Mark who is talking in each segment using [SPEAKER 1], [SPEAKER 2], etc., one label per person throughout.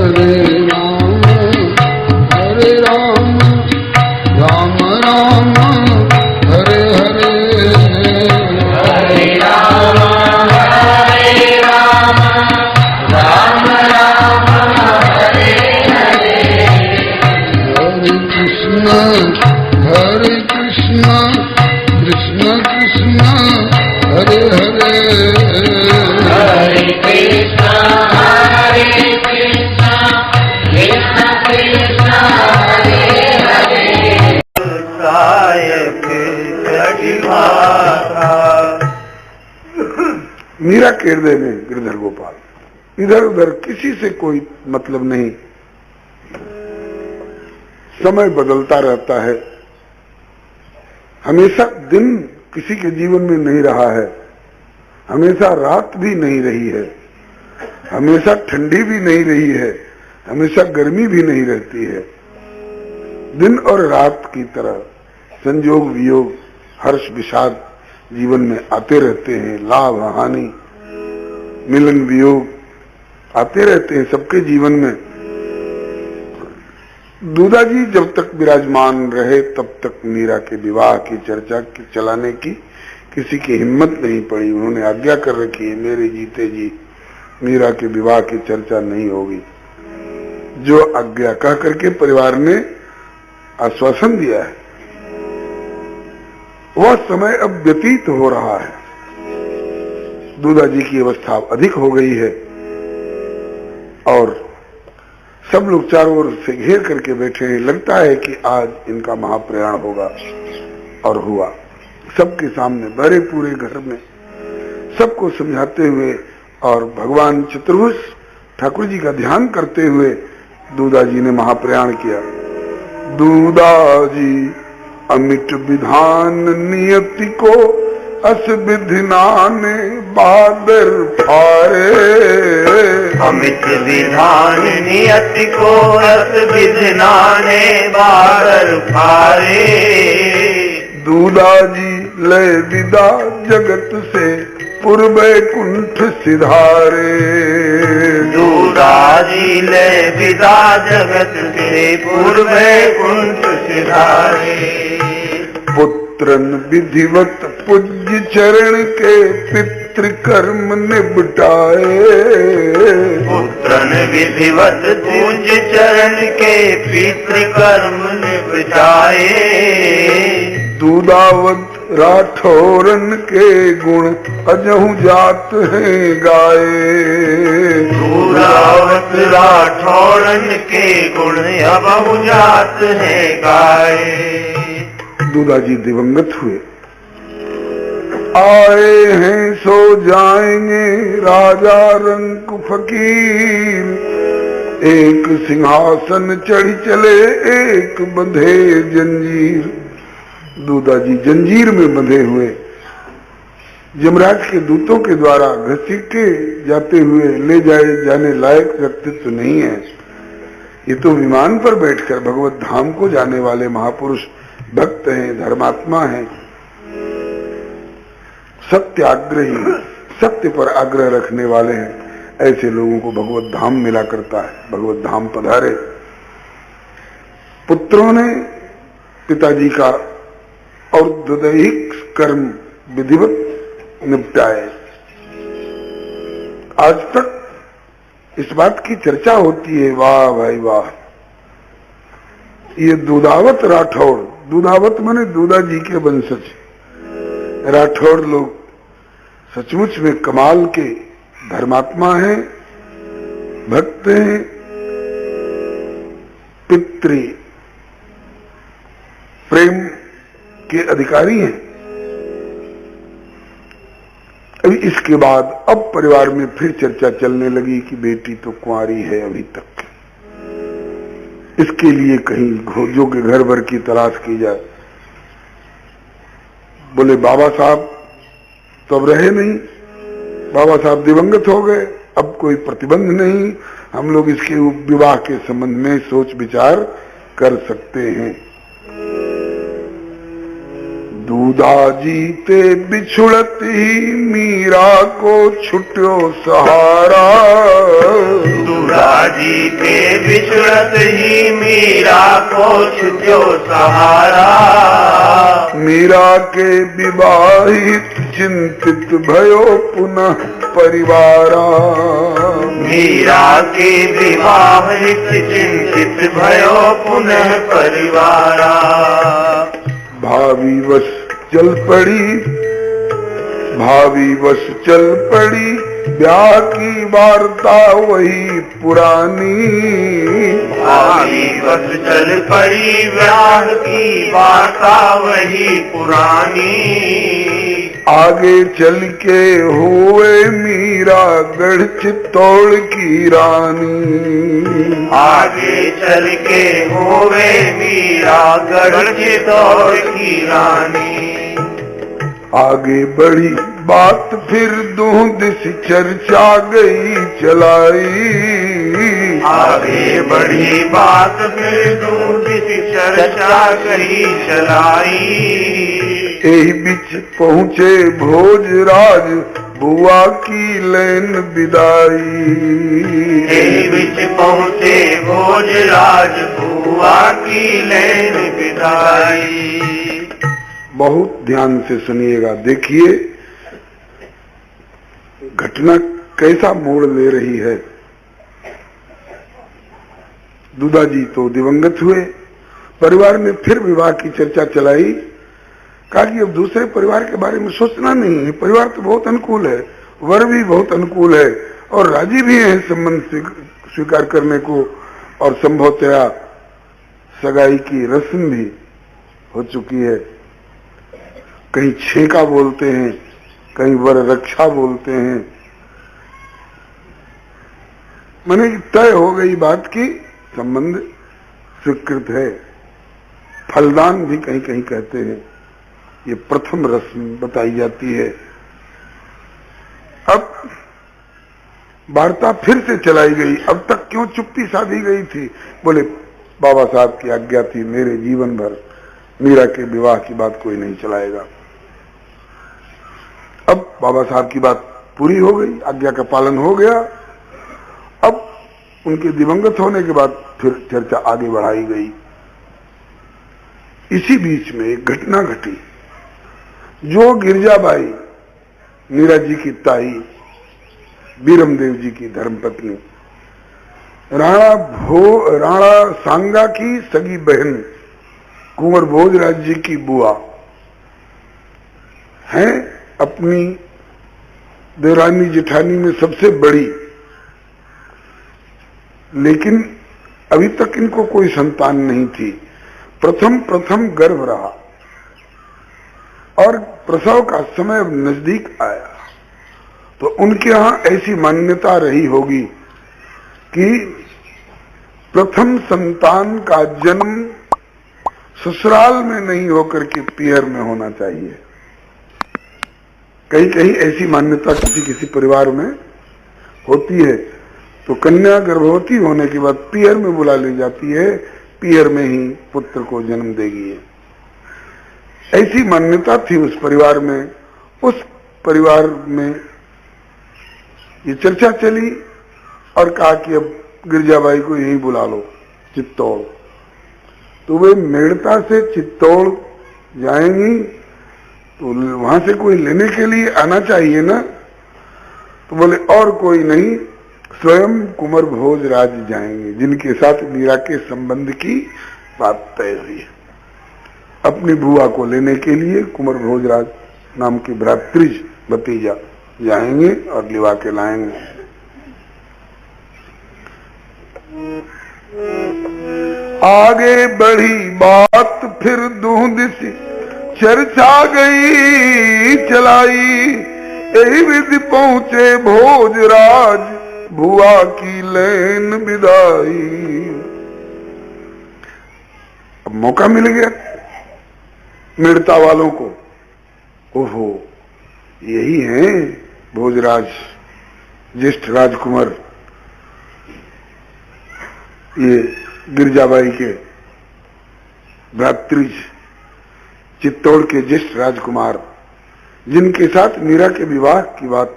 [SPEAKER 1] हरे राम हरे राम राम राम हरे हरे
[SPEAKER 2] हरे राम राम राम हरे हरे
[SPEAKER 1] हरे कृष्ण कृष्ण कृष्ण हरे हरे
[SPEAKER 2] हरे कृष्ण कृष्ण कृष्ण हरे हरे सायक कटिभाता।
[SPEAKER 3] मीरा के हृदय में गिरधर गोपाल, इधर उधर किसी से कोई मतलब नहीं। समय बदलता रहता है, हमेशा दिन किसी के जीवन में नहीं रहा है, हमेशा रात भी नहीं रही है, हमेशा ठंडी भी नहीं रही है, हमेशा गर्मी भी नहीं रहती है। दिन और रात की तरह संयोग वियोग हर्ष विषाद जीवन में आते रहते हैं, लाभ हानि मिलन वियोग आते रहते हैं सबके जीवन में। दूधा जी जब तक विराजमान रहे तब तक मीरा के विवाह की चर्चा चलाने की किसी की हिम्मत नहीं पड़ी। उन्होंने आज्ञा कर रखी है, मेरे जीते जी मीरा के विवाह की चर्चा नहीं होगी। जो आज्ञा कह करके परिवार ने आश्वासन दिया है, वह समय अब व्यतीत हो रहा है। दूधा जी की अवस्था अधिक हो गई है और सब लोग चारों ओर से घेर करके बैठे हैं। लगता है कि आज इनका महाप्रयाण होगा, और हुआ। सबके सामने बड़े पूरे घर में सबको समझाते हुए और भगवान चतुर्भुज ठाकुर जी का ध्यान करते हुए दूधा जी ने महाप्रयाण किया। दूधा जी अमिट विधान नियति को अस विधिनाने बादर फारे।
[SPEAKER 2] अमित विधान नियति को अस विधिनाने बादर फारे।
[SPEAKER 3] दूधा जी लय विदा जगत से पूर्वे कुंठ सिधारे।
[SPEAKER 2] दूधा जी लय विदा जगत से पूर्वे कुंठ सिधारे।
[SPEAKER 3] पुत्रन विधिवत पूज्य चरण के पितृकर्म निपटाए।
[SPEAKER 2] पुत्रन विधिवत पूज्य चरण के पितृकर्म निपटाए।
[SPEAKER 3] दूधावत राठौरन के गुण अजहु जात हैं गाए।
[SPEAKER 2] दूधावत राठौरन के गुण अबहु जात हैं गाए।
[SPEAKER 3] दूधा जी दिवंगत हुए। आए हैं सो जाएंगे राजा रंक फकीर। एक सिंहासन चढ़ी चले एक बंधे जंजीर। दूधा जी जंजीर में बंधे हुए यमराज के दूतों के द्वारा घसीटे जाते हुए ले जाने लायक व्यक्तित्व नहीं है। ये तो विमान पर बैठकर भगवत धाम को जाने वाले महापुरुष भक्त हैं, धर्मात्मा हैं, सत्याग्रही, सत्य पर आग्रह रखने वाले हैं। ऐसे लोगों को भगवत धाम मिला करता है। भगवत धाम पधारे। पुत्रों ने पिताजी का और दैहिक कर्म विधिवत निपटाए। आज तक इस बात की चर्चा होती है, वाह भाई वाह, ये दूधावत राठौर, दूधावत माने दूधा जी के वंशज राठौर लोग सचमुच में कमाल के धर्मात्मा हैं, भक्त हैं, पितृ प्रेम के अधिकारी हैं। अभी इसके बाद अब परिवार में फिर चर्चा चलने लगी कि बेटी तो कुंवारी है अभी तक, इसके लिए कहीं खोजों के घर भर की तलाश की जाए। बोले बाबा साहब तो अब रहे नहीं, बाबा साहब दिवंगत हो गए, अब कोई प्रतिबंध नहीं, हम लोग इसके विवाह के संबंध में सोच विचार कर सकते हैं। दूधा जीते बिछुड़त ही मीरा को छुट्यो सहारा।
[SPEAKER 2] दूधा जीते बिछुड़त ही मीरा को छुट्यो सहारा।
[SPEAKER 3] मीरा के विवाहित चिंतित भयो पुनः परिवारा।
[SPEAKER 2] मीरा के विवाहित चिंतित भयो पुनः परिवारा।
[SPEAKER 3] भावी वश चल पड़ी ब्याह की वार्ता वही पुरानी।
[SPEAKER 2] भावी वश चल पड़ी ब्याह की वार्ता वही पुरानी।
[SPEAKER 3] आगे चल के हुए मीरा गढ़ चित्तौड़ की रानी।
[SPEAKER 2] आगे चल के होवे मीरा गढ़ चित्तौड़ की रानी।
[SPEAKER 3] आगे बढ़ी बात फिर दूध चर्चा गई चलाई। आगे
[SPEAKER 2] बढ़ी बात फिर दूध चर्चा गई चलाई।
[SPEAKER 3] यही बीच पहुँचे भोजराज बुआ की लेन विदाई।
[SPEAKER 2] यही बीच पहुँचे भोजराज बुआ की लेन विदाई।
[SPEAKER 3] बहुत ध्यान से सुनिएगा, देखिए घटना कैसा मोड़ ले रही है। दूधा जी तो दिवंगत हुए, परिवार ने फिर विवाह की चर्चा चलाई। कहा कि अब दूसरे परिवार के बारे में सोचना नहीं है, परिवार तो बहुत अनुकूल है, वर भी बहुत अनुकूल है और राजी भी है संबंध स्वीकार करने को, और संभवतया सगाई की रस्म भी हो चुकी है। कहीं छेका बोलते हैं, कहीं वर रक्षा बोलते हैं। माने तय हो गई बात की संबंध स्वीकृत है। फलदान भी कहीं कहीं कहते हैं, ये प्रथम रस्म बताई जाती है। अब वार्ता फिर से चलाई गई। अब तक क्यों चुप्पी साधी गई थी? बोले बाबा साहब की आज्ञा थी, मेरे जीवन भर मीरा के विवाह की बात कोई नहीं चलाएगा। अब बाबा साहब की बात पूरी हो गई, आज्ञा का पालन हो गया। अब उनके दिवंगत होने के बाद फिर चर्चा आगे बढ़ाई गई। इसी बीच में एक घटना घटी। जो गिरजाबाई, मीरा जी की ताई, बीरमदेव जी की धर्मपत्नी, राणा सांगा की सगी बहन कुंवर भोजराज जी की बुआ हैं, अपनी देवरानी जेठानी में सबसे बड़ी, लेकिन अभी तक इनको कोई संतान नहीं थी। प्रथम गर्भ रहा और प्रसव का समय नजदीक आया, तो उनके यहां ऐसी मान्यता रही होगी कि प्रथम संतान का जन्म ससुराल में नहीं होकर के पियर में होना चाहिए। कहीं कहीं ऐसी मान्यता किसी परिवार में होती है, तो कन्या गर्भवती होने के बाद पियर में बुला ली जाती है, पियर में ही पुत्र को जन्म देगी। ऐसी मान्यता थी उस परिवार में। उस परिवार में ये चर्चा चली और कहा कि अब गिरजाबाई को यहीं बुला लो, चित्तौड़। तो वे मेड़ता से चित्तौड़ जाएंगी, तो वहां से कोई लेने के लिए आना चाहिए ना। तो बोले और कोई नहीं, स्वयं कुंवर भोजराज जाएंगे, जिनके साथ मीरा के संबंध की बात तय हुई है। अपनी बुआ को लेने के लिए कुंवर भोजराज नाम की भ्रातृज भतीजा जाएंगे और लिवा के लाएंगे। आगे बढ़ी बात फिर दूध सी चर्चा गई चलाई। यही विधि पहुंचे भोजराज बुआ की लेन विदाई। अब मौका मिल गया मेड़ता वालों को। ओहो, यही हैं भोजराज, ज्येष्ठ राजकुमार, ये गिरजाबाई के भ्रातृज, चित्तौड़ के ज्येष्ठ राजकुमार, जिनके साथ मीरा के विवाह की बात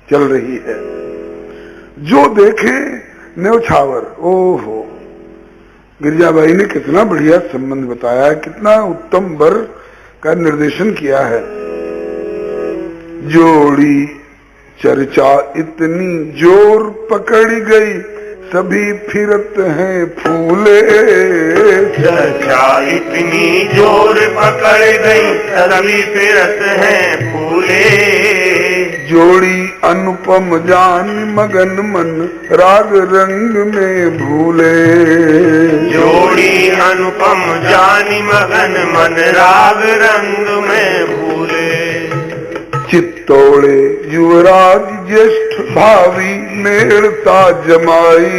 [SPEAKER 3] चल रही है, जो देखे न्यौछावर। ओहो, गिरिजाबाई ने कितना बढ़िया संबंध बताया है, कितना उत्तम वर का निर्देशन किया है। जोड़ी चर्चा इतनी जोर पकड़ गई, सभी फिरत हैं फूले।
[SPEAKER 2] चर्चा इतनी जोर पकड़ गई, सभी फिरत हैं फूले।
[SPEAKER 3] जोड़ी अनुपम जान मगन मन, राग रंग में भूले।
[SPEAKER 2] जोड़ी अनुपम जानी मगन मन, राग रंग में भूले।
[SPEAKER 3] चित्तौड़े युवराज ज्येष्ठ भावी, मेड़ता जमाई।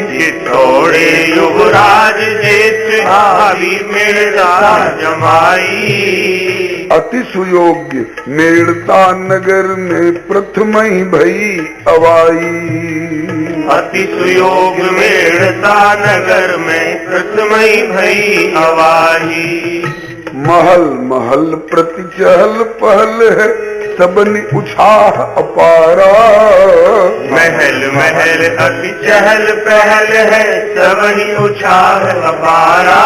[SPEAKER 2] चित्तौड़े युवराज ज्येष्ठ भावी, मेड़ता जमाई।
[SPEAKER 3] अति सुयोग्य मेड़ता नगर में, प्रथम ही भई अवाई।
[SPEAKER 2] अति सुयोग मेड़ता नगर में, प्रथम ही भई अवाई।
[SPEAKER 3] महल महल प्रति चहल पहल है, सबनी उछाह अपारा।
[SPEAKER 2] महल महल अति चहल पहल है, सबनी उछाह अपारा।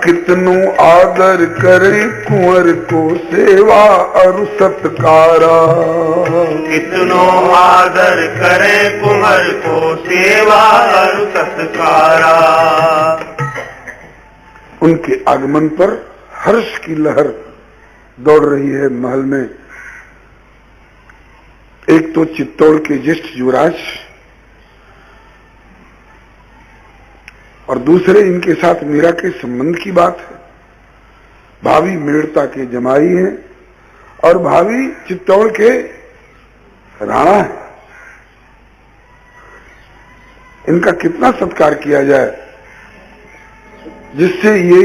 [SPEAKER 3] कितनु आदर करे कुंवर को, सेवा और सत्कारा।
[SPEAKER 2] कितनो आदर करे कुंवर को, सेवा और सत्कारा।
[SPEAKER 3] उनके आगमन पर हर्ष की लहर दौड़ रही है महल में। एक तो चित्तौड़ के ज्येष्ठ युवराज, और दूसरे इनके साथ मीरा के संबंध की बात है। भाभी मेड़ता के जमाई हैं और भाभी चित्तौड़ के राणा है। इनका कितना सत्कार किया जाए, जिससे ये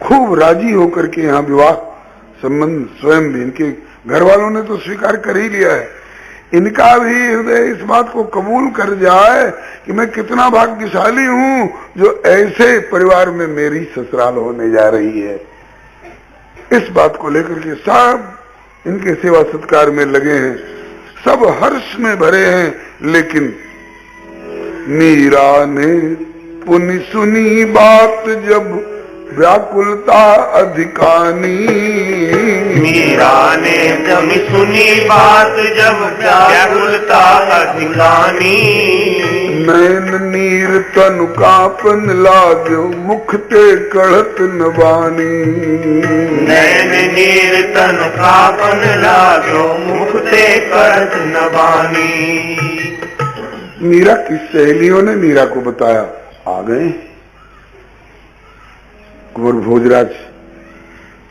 [SPEAKER 3] खूब राजी होकर के यहाँ विवाह संबंध स्वयं भी, इनके घर वालों ने तो स्वीकार कर ही लिया है, इनका भी हृदय इस बात को कबूल कर जाए कि मैं कितना भाग्यशाली हूँ जो ऐसे परिवार में मेरी ससुराल होने जा रही है। इस बात को लेकर के सब इनके सेवा सत्कार में लगे हैं, सब हर्ष में भरे हैं। लेकिन मीरा ने पुनि सुनी बात जब, व्याकुलता अधिकानी।
[SPEAKER 2] मीरा ने जब सुनी बात जब, व्याकुलता अधिकानी।
[SPEAKER 3] नैन नीर तनु कापन लाग्यो, मुख ते कड़त नवानी।
[SPEAKER 2] नैन नीर तन कापन लाग्यो, मुख ते कड़त नवानी।
[SPEAKER 3] मीरा की सहेलियों ने मीरा को बताया, आ गए कुंवर भोजराज,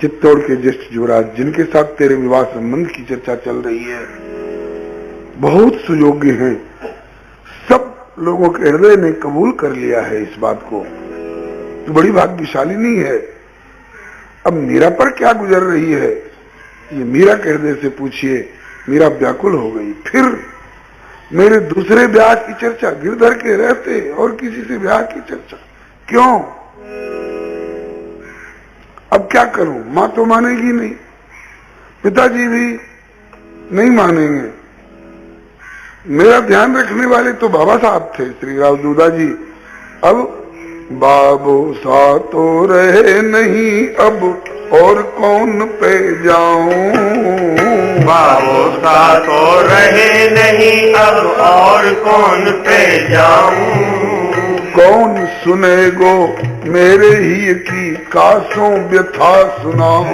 [SPEAKER 3] चित्तौड़ के ज्येष्ठ युवराज, जिनके साथ तेरे विवाह संबंध की चर्चा चल रही है, बहुत सुयोग्य हैं। सब लोगों के हृदय ने कबूल कर लिया है इस बात को। तो बड़ी भाग्यशाली नहीं है। अब मीरा पर क्या गुजर रही है, ये मीरा के हृदय से पूछिए। मीरा व्याकुल हो गई। फिर मेरे दूसरे ब्याह की चर्चा, गिरधर के रहते और किसी से ब्याह की चर्चा, क्यों? अब क्या करूं? मां तो मानेगी नहीं, पिताजी भी नहीं मानेंगे। मेरा ध्यान रखने वाले तो बाबा साहब थे, श्री राव दूधा जी। अब बाबू सा तो रहे नहीं, अब और कौन पे जाऊं?
[SPEAKER 2] बाबू सा तो रहे नहीं, अब और कौन पे जाऊं?
[SPEAKER 3] कौन सुनेगो मेरे ही की कासों व्यथा सुनाऊं?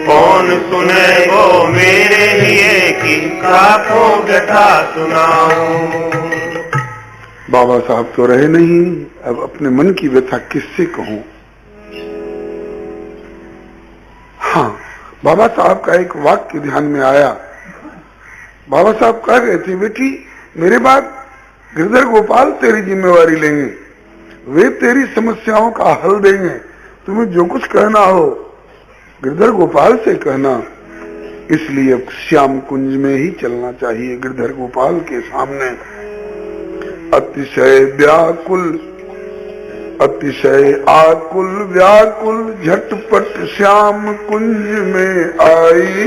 [SPEAKER 2] कौन सुनेगो मेरे ही की कासों व्यथा सुनाऊं?
[SPEAKER 3] बाबा साहब तो रहे नहीं, अब अपने मन की व्यथा किससे कहूं? हाँ, बाबा साहब का एक वाक्य ध्यान में आया। बाबा साहब कह रहे थे, बेटी मेरे बाद गिरधर गोपाल तेरी जिम्मेवारी लेंगे, वे तेरी समस्याओं का हल देंगे। तुम्हें जो कुछ कहना हो गिरधर गोपाल से कहना। इसलिए अब श्याम कुंज में ही चलना चाहिए गिरधर गोपाल के सामने। अतिशय व्याकुल अतिशय आकुल व्याकुल झटपट श्याम कुंज में आई।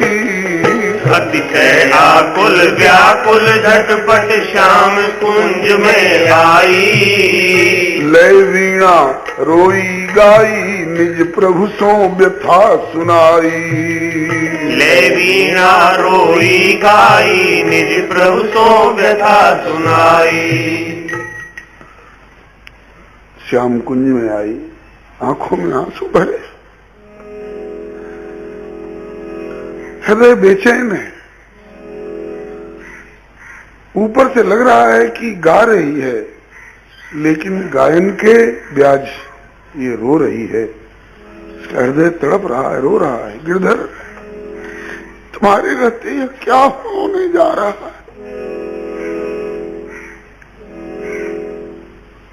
[SPEAKER 2] अतिशय आकुल व्याकुल झटपट श्याम कुंज में आई।
[SPEAKER 3] लय वीणा रोई गाई निज प्रभु सो व्यथा सुनाई।
[SPEAKER 2] लय वीणा रोई गाई निज प्रभु सो व्यथा सुनाई।
[SPEAKER 3] श्याम कुंज में आई, आंखों में आंसू भरे, हृदय बेचैन है। ऊपर से लग रहा है कि गा रही है, लेकिन गायन के ब्याज ये रो रही है। इसका हृदय तड़प रहा है, रो रहा है। गिरधर, तुम्हारे रहते यह क्या होने जा रहा है?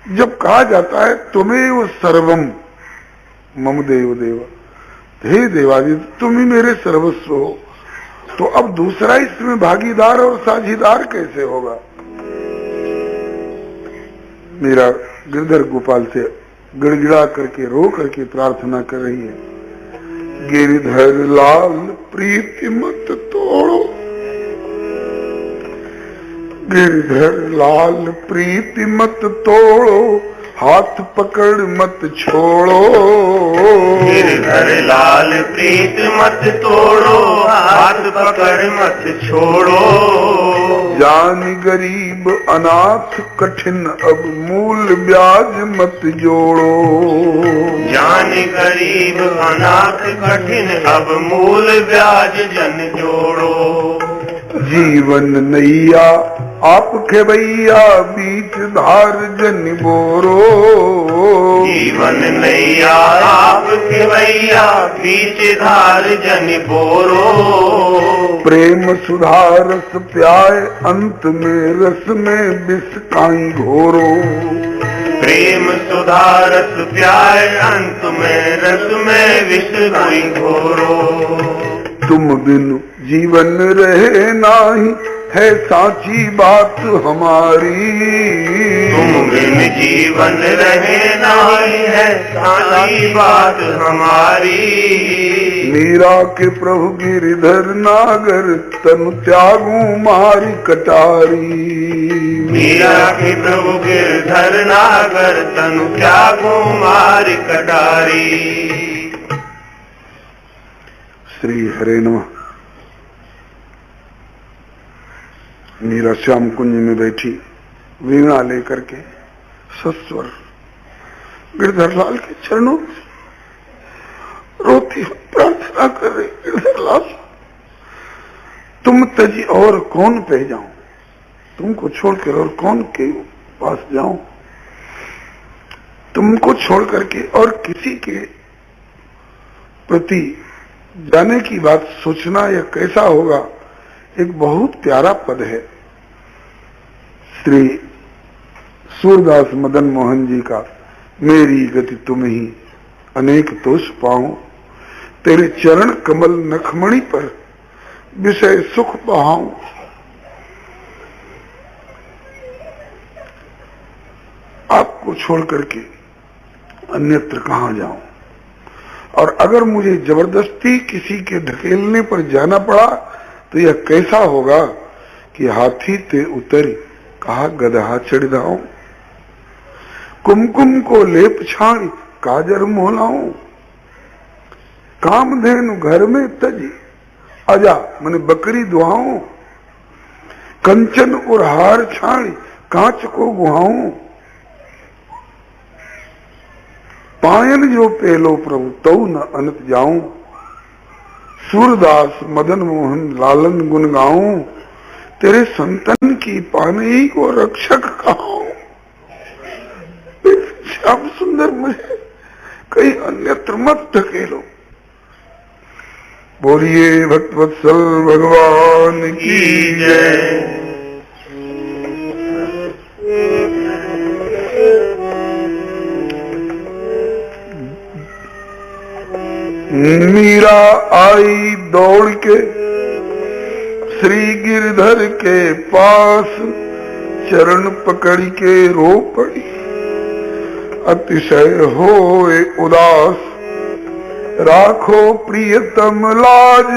[SPEAKER 3] जब कहा जाता है तुम्हें वो सर्वम मम देव देव, हे देवादि तुम ही मेरे सर्वस्व हो, तो अब दूसरा इसमें भागीदार और साझीदार कैसे होगा? मेरा गिरधर गोपाल से गिड़गिड़ा करके रो करके प्रार्थना कर रही है, गिरधर लाल प्रीति मत तोड़ो, गिरधर लाल प्रीति मत तोड़ो, हाथ पकड़ मत छोड़ो।
[SPEAKER 2] गिरधर लाल प्रीत मत तोड़ो, हाथ पकड़ मत छोड़ो।
[SPEAKER 3] जान गरीब अनाथ कठिन अब मूल ब्याज मत जोड़ो।
[SPEAKER 2] जान गरीब अनाथ कठिन अब मूल ब्याज जन जोड़ो।
[SPEAKER 3] जीवन नैया आप खेवैया बीच धार जन बोरो।
[SPEAKER 2] जीवन नैया आप खेवैया बीच धार जन बोरो।
[SPEAKER 3] प्रेम सुधा रस प्याय अंत में रस में विष काई घोरो।
[SPEAKER 2] प्रेम सुधा रस प्याय अंत में रस में विष कोई घोरो।
[SPEAKER 3] तुम बिनु जीवन रहे नाही है साची बात हमारी।
[SPEAKER 2] तुम बिन जीवन रहे नहीं है साची बात हमारी।
[SPEAKER 3] मीरा के प्रभु गिरधर नागर तनु त्यागू मारी कटारी।
[SPEAKER 2] मीरा के प्रभु गिरधर नागर तनु त्यागू मारी कटारी।
[SPEAKER 3] श्री हरे नमः। मीरा श्याम कुंज में बैठी वीणा लेकर के सस्वर गिरधर लाल के चरणों में रोती प्रार्थना कर रही, गिरधर लाल तुम तजी और कौन पे जाऊं, तुमको छोड़कर और कौन के पास जाऊं, तुमको छोड़ करके और किसी के प्रति जाने की बात सोचना यह कैसा होगा। एक बहुत प्यारा पद है श्री सूरदास मदन मोहन जी का, मेरी गति तुम ही अनेक तोष पाऊं, तेरे चरण कमल नखमणि पर विषय सुख बहाऊं। आपको छोड़ करके अन्यत्र कहां जाऊं, और अगर मुझे जबरदस्ती किसी के ढकेलने पर जाना पड़ा तो यह कैसा होगा कि हाथी ते उतरी कहा गदहा चढ़ जाऊं, कुमकुम को लेप छाणी काजर मोलाऊं, कामधेनु घर में तजी अजा मने बकरी दुआऊं, कंचन और हार छाणी कांच को गुहाऊं, पायन जो पेलो प्रभु तऊ न अनत जाऊं, सूरदास मदन मोहन लालन गुन गाऊं, तेरे संतन की पानी को रक्षक कहूं। श्याम सुंदर मुझे कहीं अन्यत्र मत ढकेलो। बोलिए भक्तवत्सल भगवान की जय। मीरा आई दौड़ के श्री गिरधर के पास, चरण पकड़ के रो पड़ी, अतिशय होए उदास, राखो प्रियतम लाज,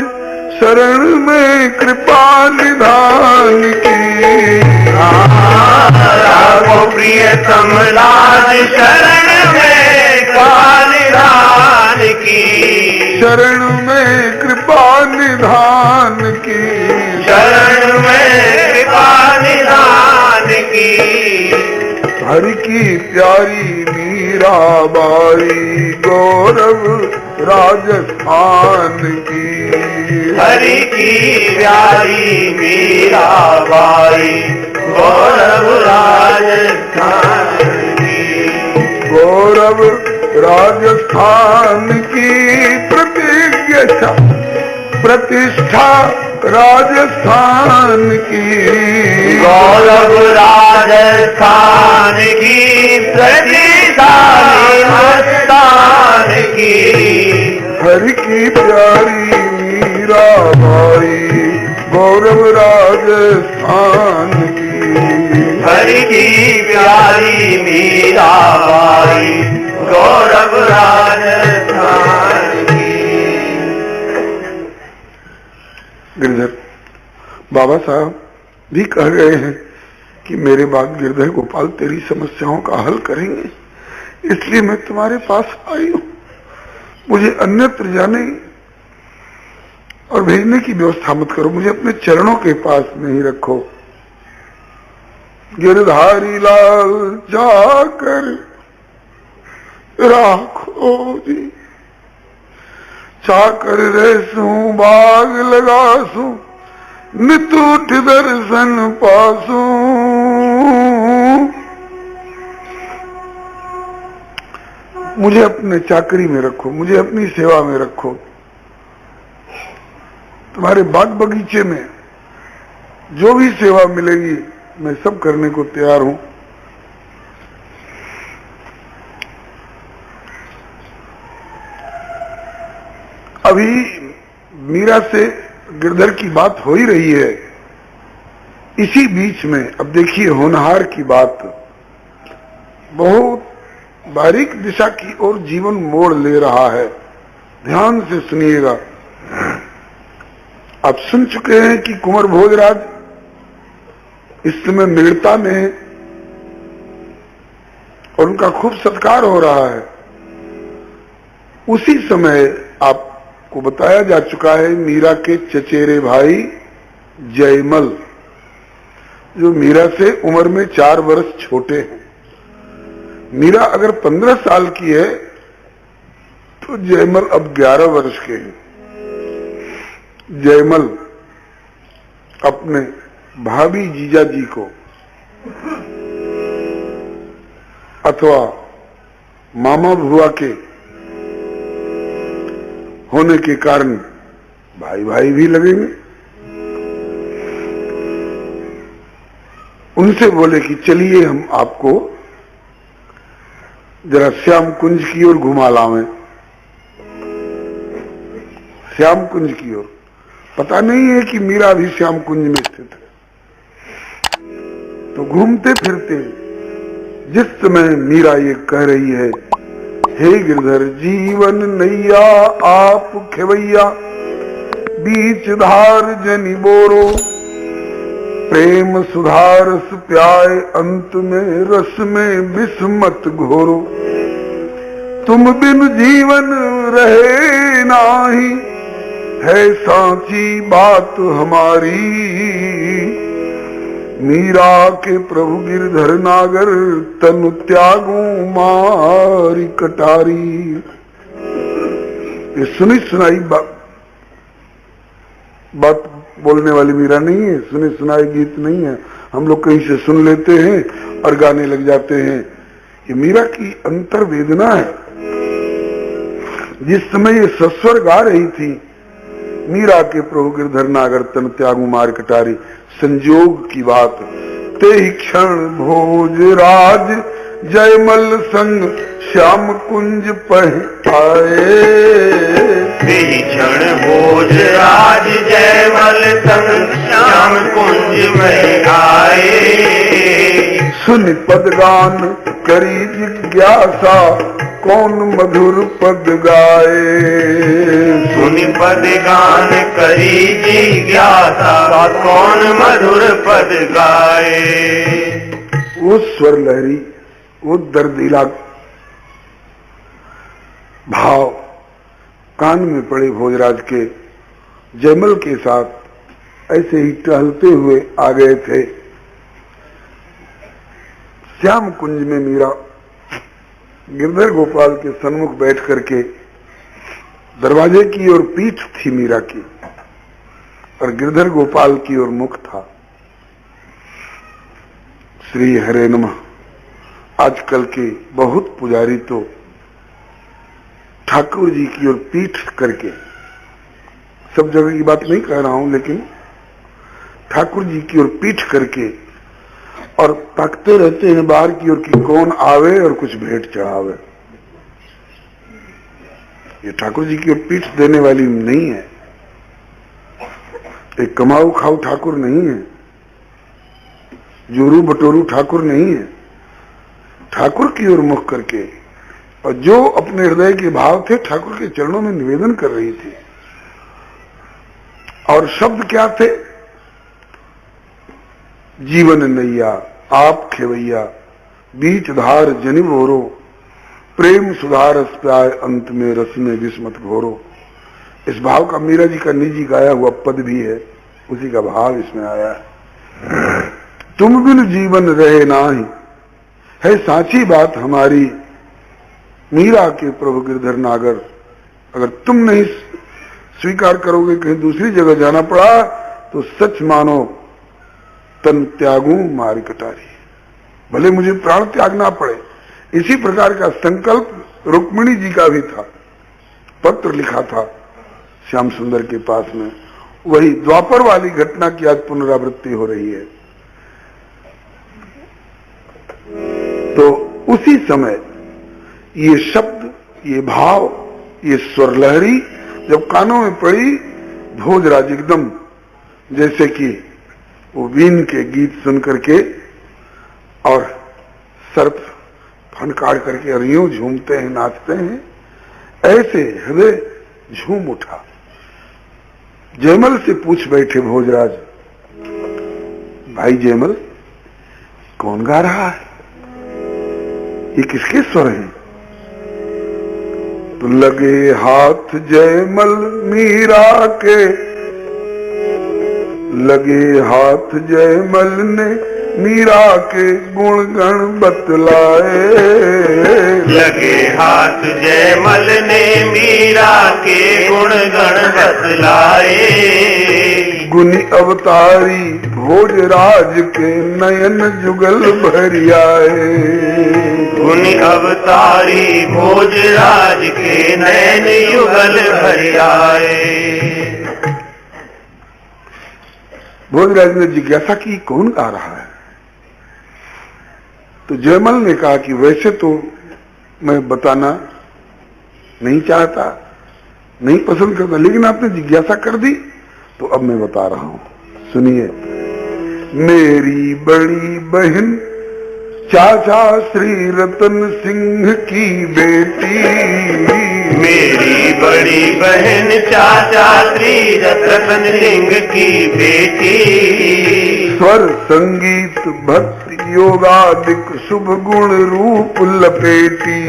[SPEAKER 3] शरण में कृपा निधान की।
[SPEAKER 2] राखो प्रियतम लाज, शरण में कृपा निधान की।
[SPEAKER 3] शरण में कृपा निधान की।
[SPEAKER 2] शरण में कृपा निधान की।
[SPEAKER 3] हरि की प्यारी मीराबाई, गौरव राजस्थान की।
[SPEAKER 2] हरि की प्यारी मीराबाई, गौरव राजस्थान की।
[SPEAKER 3] गौरव राजस्थान की प्रतिष्ठा, प्रतिष्ठा राजस्थान की।
[SPEAKER 2] गौरव राजस्थान की, प्रतिष्ठा राजस्थान की।
[SPEAKER 3] हरि की प्यारी मीराबाई, गौरव राजस्थान की।
[SPEAKER 2] हरि की प्यारी मीराबाई, गौरव राजस्थान की।
[SPEAKER 3] गिरधर बाबा साहब भी कह गए हैं कि मेरे बाद गिरधर गोपाल तेरी समस्याओं का हल करेंगे, इसलिए मैं तुम्हारे पास आई हूं। मुझे अन्यत्र जाने और भेजने की व्यवस्था मत करो, मुझे अपने चरणों के पास नहीं रखो। गिरधारी लाल जाकर राखो जी, चाकर रहसू बाग लगासू, नितूठ दर्शन पासू। मुझे अपने चाकरी में रखो, मुझे अपनी सेवा में रखो। तुम्हारे बाग बगीचे में जो भी सेवा मिलेगी मैं सब करने को तैयार हूं। अभी मीरा से गिरधर की बात हो ही रही है, इसी बीच में अब देखिए होनहार की बात बहुत बारीक दिशा की ओर जीवन मोड़ ले रहा है। ध्यान से सुनिएगा। आप सुन चुके हैं कि कुंवर भोजराज इस समय मिलता में और उनका खूब सत्कार हो रहा है। उसी समय आपको बताया जा चुका है मीरा के चचेरे भाई जयमल, जो मीरा से उम्र में 4 वर्ष छोटे हैं। मीरा अगर 15 साल की है तो जयमल अब 11 वर्ष के हैं। जयमल अपने भाभी जीजा जी को अथवा मामा बुआ के होने के कारण भाई भाई भी लगेंगे। उनसे बोले कि चलिए हम आपको जरा श्याम कुंज की ओर घुमा लावें। श्याम कुंज की ओर पता नहीं है कि मीरा भी श्याम कुंज में स्थित है। तो घूमते फिरते जिस समय मीरा ये कह रही है, हे गिरधर जीवन नैया आप खेवैया, बीच धार जनि बोरो, प्रेम सुधारस प्याय अंत में रस में विस्मत घोरो। तुम बिन जीवन रहे नाही, है सांची बात हमारी, मीरा के प्रभु गिरधर नागर, तनु त्यागू मारी कटारी। ये सुनी सुनाई बात बोलने वाली मीरा नहीं है, सुनी सुनाई गीत नहीं है। हम लोग कहीं से सुन लेते हैं और गाने लग जाते हैं। ये मीरा की अंतर वेदना है। जिस समय ये सस्वर गा रही थी, मीरा के प्रभु गिरधर नागर तन त्यागू मार कटारी, संजोग की बात। ते क्षण भोजराज जयमल संग श्याम कुंज पह आए।
[SPEAKER 2] ते क्षण भोजराज जयमल संग श्याम कुंज में आए।
[SPEAKER 3] सुनि पद गान करी जिज्ञासा कौन मधुर पद गाए।
[SPEAKER 2] सुनि पद गान करी जिज्ञासा कौन मधुर पद गाए।
[SPEAKER 3] वो स्वर लहरी, वो दर्दीला भाव कान में पड़े भोजराज के। जयमल के साथ ऐसे ही टहलते हुए आ गए थे। श्याम कुंज में मीरा गिरधर गोपाल के सन्मुख बैठ करके, दरवाजे की ओर पीठ थी मीरा की और गिरधर गोपाल की ओर मुख था। श्री हरे नमः। आजकल के बहुत पुजारी तो ठाकुर जी की ओर पीठ करके, सब जगह की बात नहीं कह रहा हूं, लेकिन ठाकुर जी की ओर पीठ करके और ताकते रहते हैं बाहर की ओर कि कौन आवे और कुछ भेंट चढ़ावे। ये ठाकुर जी की ओर पीठ देने वाली नहीं है। एक कमाऊ खाऊ ठाकुर नहीं है, जोरू बटोरू ठाकुर नहीं है। ठाकुर की ओर मुख करके, और जो अपने हृदय के भाव थे ठाकुर के चरणों में निवेदन कर रही थी। और शब्द क्या थे? जीवन नैया आप खेवैया, बीच धार जनि भोरो, प्रेम सुधार प्याय अंत में रस में विस्मत घोरो। इस भाव का मीरा जी का निजी गाया हुआ पद भी है, उसी का भाव इसमें आया है। तुम बिन जीवन रहे नाही, है साची बात हमारी, मीरा के प्रभु गिरधर नागर। अगर तुम नहीं स्वीकार करोगे, कहीं दूसरी जगह जाना पड़ा, तो सच मानो तन त्यागू मारी कटारी, भले मुझे प्राण त्यागना पड़े। इसी प्रकार का संकल्प रुक्मिणी जी का भी था। पत्र लिखा था श्याम सुंदर के पास में। वही द्वापर वाली घटना की आज पुनरावृत्ति हो रही है। तो उसी समय ये शब्द, ये भाव, ये स्वर लहरी जब कानों में पड़ी, भोजराज एकदम जैसे कि वो वीण के गीत सुन करके और सर्प फनकार करके और यूं झूमते हैं, नाचते हैं, ऐसे हृदय झूम उठा। जयमल से पूछ बैठे भोजराज, भाई जयमल, कौन गा रहा है? ये किसके स्वर हैं? तो लगे हाथ जयमल मीरा के, लगे हाथ जयमल ने मीरा के गुण गण बतलाए।
[SPEAKER 2] लगे हाथ जयमल ने मीरा के गुण गण बतलाए।
[SPEAKER 3] गुनी अवतारी भोजराज के नयन जुगल भरियाए।
[SPEAKER 2] गुनी अवतारी भोजराज के नयन युगल भरियाए।
[SPEAKER 3] भोजराज ने जिज्ञासा की, कौन गा रहा है? तो जयमल ने कहा कि वैसे तो मैं बताना नहीं चाहता, नहीं पसंद करता, लेकिन आपने जिज्ञासा कर दी तो अब मैं बता रहा हूं, सुनिए। मेरी बड़ी बहन चाचा श्री रतन सिंह की बेटी,
[SPEAKER 2] मेरी बड़ी बहन चाचा श्री रतन सिंह की बेटी।
[SPEAKER 3] स्वर संगीत भक्ति योगादिक शुभ गुण रूप लपेटी।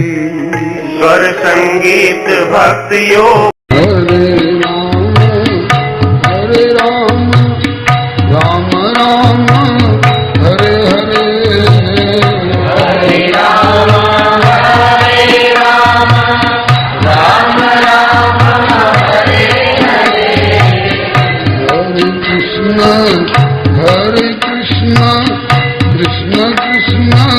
[SPEAKER 2] स्वर संगीत भक्ति योग।
[SPEAKER 1] हरे राम राम राम हरे हरे,
[SPEAKER 2] हरे राम हरे राम राम राम हरे हरे।
[SPEAKER 1] हरे कृष्ण कृष्ण कृष्ण